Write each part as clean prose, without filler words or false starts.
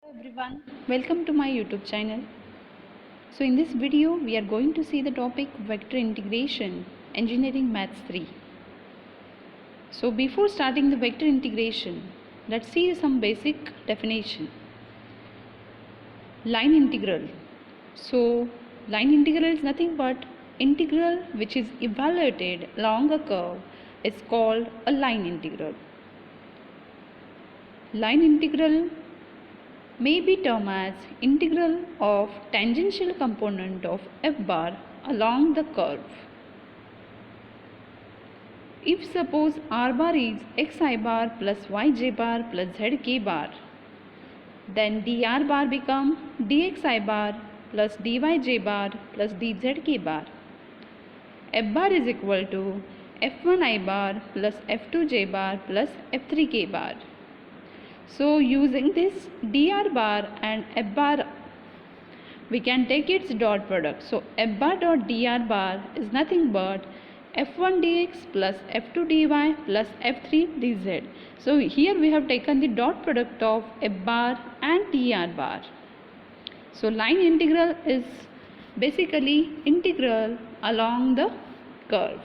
Everyone, welcome to my YouTube channel. So in this video we are going to see the topic vector integration, engineering maths 3. So before starting the vector integration, let's see some basic definition. Line integral. So line integral is nothing but integral which is evaluated along a curve is called a line integral. Line integral may be termed as integral of tangential component of f bar along the curve. If suppose r bar is xi bar plus yj bar plus zk bar, then dr bar become dxi bar plus dyj bar plus dzk bar. F bar is equal to f1i bar plus f2j bar plus f3k bar. So using this dr bar and f bar, we can take its dot product. So f bar dot dr bar is nothing but f1 dx plus f2 dy plus f3 dz. So here we have taken the dot product of f bar and dr bar. So line integral is basically integral along the curve.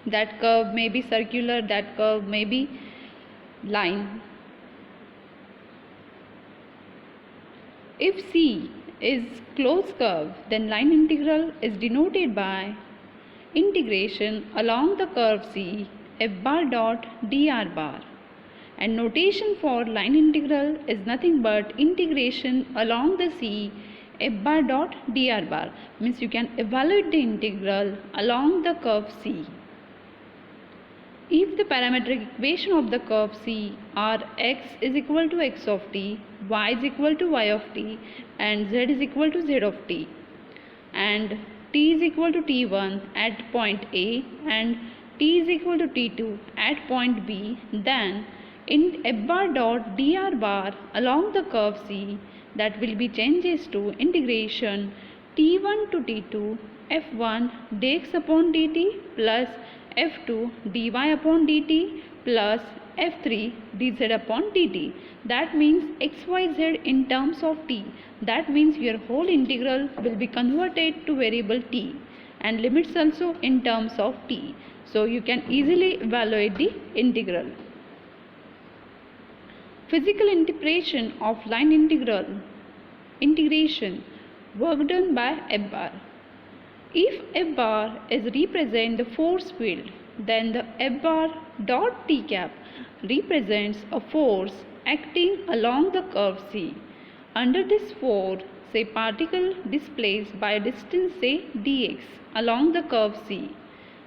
That curve may be circular, that curve may be line. If C is closed curve, then line integral is denoted by integration along the curve C f bar dot dr bar, and notation for line integral is nothing but integration along the C f bar dot dr bar, means you can evaluate the integral along the curve C. If the parametric equation of the curve C are x is equal to x of t, y is equal to y of t, and z is equal to z of t, and t is equal to t1 at point A and t is equal to t2 at point B, then in f bar dot dr bar along the curve C, that will be changes to integration t1 to t2 f1 dx upon dt plus f2 dy upon dt plus f3 dz upon dt. That means xyz in terms of t. That means your whole integral will be converted to variable t, and limits also in terms of t. So you can easily evaluate the integral. Physical interpretation of line integration, work done by f bar. If f bar is represent the force field, then the f bar dot t cap represents a force acting along the curve C. Under this force, say particle displaced by a distance say dx along the curve C.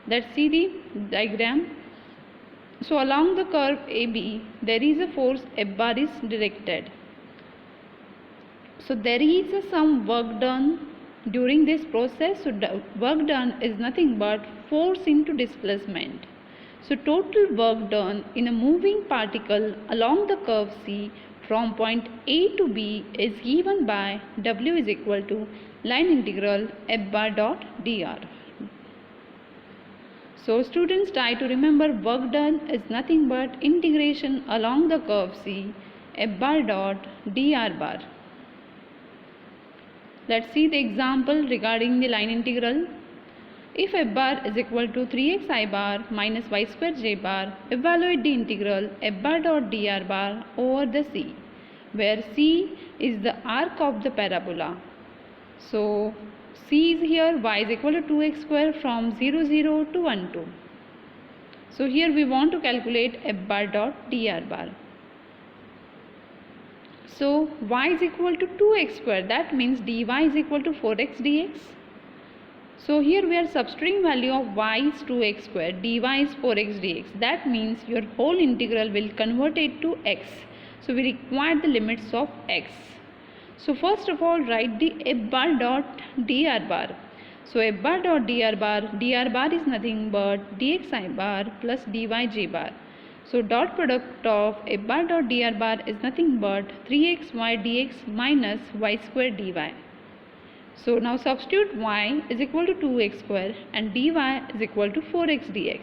Let's see the diagram. So along the curve AB, there is a force f bar is directed. So there is some work done during this process. So the work done is nothing but force into displacement. So total work done in a moving particle along the curve C from point A to B is given by W is equal to line integral f bar dot dr. So students, try to remember work done is nothing but integration along the curve C f bar dot dr bar. Let's see the example regarding the line integral. If f bar is equal to 3xi bar minus y square j bar, evaluate the integral f bar dot dr bar over the C, where C is the arc of the parabola. So C is here, y is equal to 2x square from 0 0 to 1 2. So here we want to calculate f bar dot dr bar. So y is equal to 2x square, that means dy is equal to 4x dx. So here we are substituting value of y is 2x square, dy is 4x dx. That means your whole integral will convert it to x. So we require the limits of x. So first of all, write the f bar dot dr bar. So f bar dot dr bar is nothing but dxi bar plus dyj bar. So dot product of f bar dot dr bar is nothing but 3xy dx minus y square dy. So now substitute y is equal to 2x square and dy is equal to 4x dx.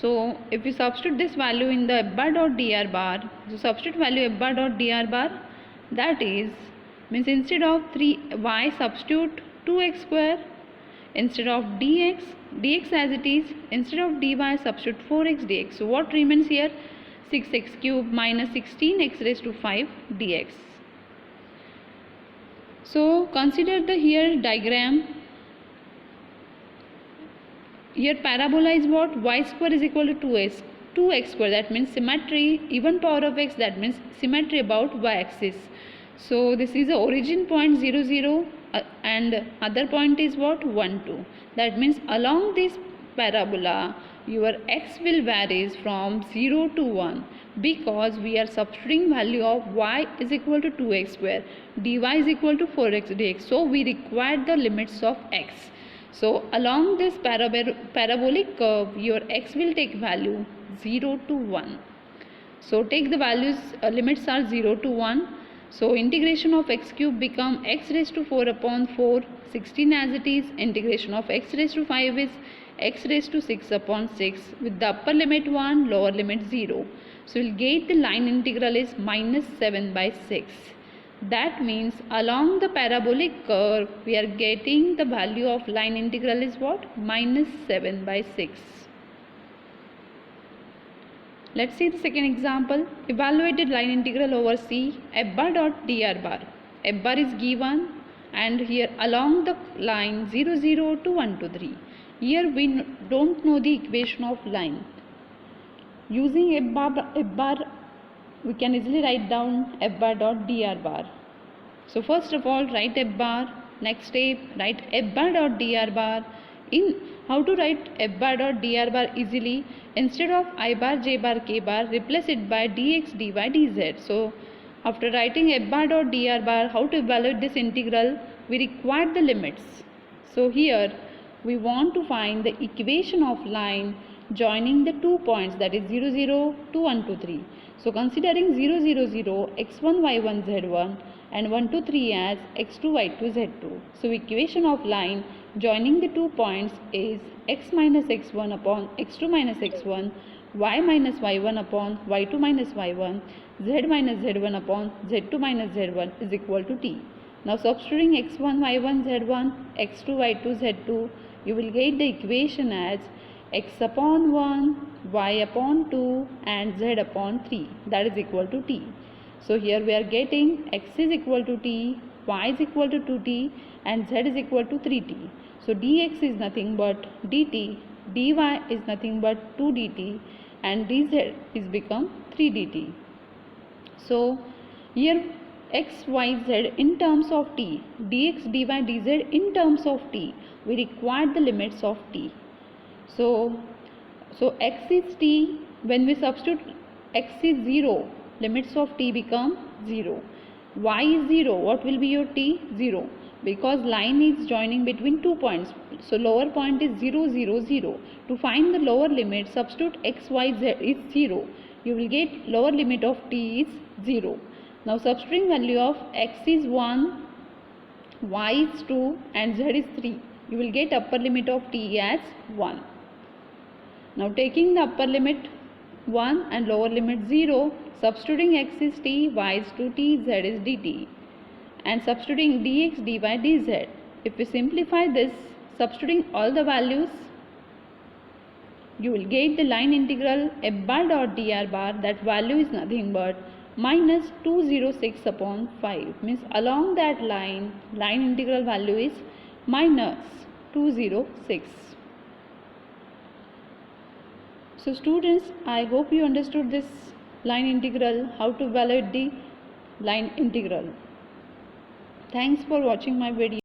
So if you substitute this value in the f bar dot dr bar, so substitute value f bar dot dr bar, that is means instead of 3y substitute 2x square, instead of dx as it is, instead of dy substitute 4x dx. So what remains here? 6x cube minus 16x raised to 5 dx. So consider the here diagram. Here parabola is what? Y square is equal to 2x square, that means symmetry, even power of x, that means symmetry about y axis. So this is the origin point 0 0 and other point is what? 1 2. That means along this parabola your x will varies from 0 to 1, because we are substituting value of y is equal to 2x square, dy is equal to 4x dx. So we require the limits of x. So along this parabolic curve your x will take value 0 to 1. So take the values, limits are 0 to 1. So integration of x cube become x raised to 4 upon 4, 16 as it is. Integration of x raised to 5 is x raised to 6 upon 6 with the upper limit 1, lower limit 0. So we'll get the line integral is minus 7 by 6. That means along the parabolic curve we are getting the value of line integral is what? Minus 7 by 6. Let's see the second example. Evaluated line integral over C f bar dot dr bar. F bar is given and here along the line 0 0 to 1 to 3. Here we don't know the equation of line. Using f bar we can easily write down f bar dot dr bar. So first of all write f bar, next step write f bar dot dr bar. In how to write f bar dot dr bar easily, instead of I bar, j bar, k bar, replace it by dx, dy, dz. So after writing f bar dot dr bar, how to evaluate this integral? We require the limits. So here we want to find the equation of line joining the 2 points, that is 0 0 to 1 to 3. So considering 0 0 0 x1 y1 z1 and 1 2 3 as x2 y2 z2. So equation of line joining the 2 points is x minus x1 upon x2 minus x1, y minus y1 upon y2 minus y1, z minus z1 upon z2 minus z1 is equal to t. Now substituting x1 y1 z1, x2 y2 z2, you will get the equation as x upon 1, y upon 2 and z upon 3, that is equal to t. So here we are getting x is equal to t, y is equal to 2t and z is equal to 3t. So dx is nothing but dt, dy is nothing but 2 dt and dz is become 3 dt. So here x, y, z in terms of t, dx, dy, dz in terms of t, we require the limits of t. So x is t, when we substitute x is 0, limits of t become 0. Y is 0, what will be your t? 0, because line is joining between 2 points. So lower point is 0 0 0. To find the lower limit, substitute x, y, z is 0. You will get lower limit of t is 0. Now substituting value of x is 1, y is 2 and z is 3. You will get upper limit of t as 1. Now taking the upper limit 1 and lower limit 0, substituting x is t, y is 2t, z is dt and substituting dx, dy, dz. If we simplify this, substituting all the values, you will get the line integral f bar dot dr bar, that value is nothing but minus 206 upon 5, means along that line integral value is minus 206. So students, I hope you understood this line integral, how to evaluate the line integral. Thanks for watching my video.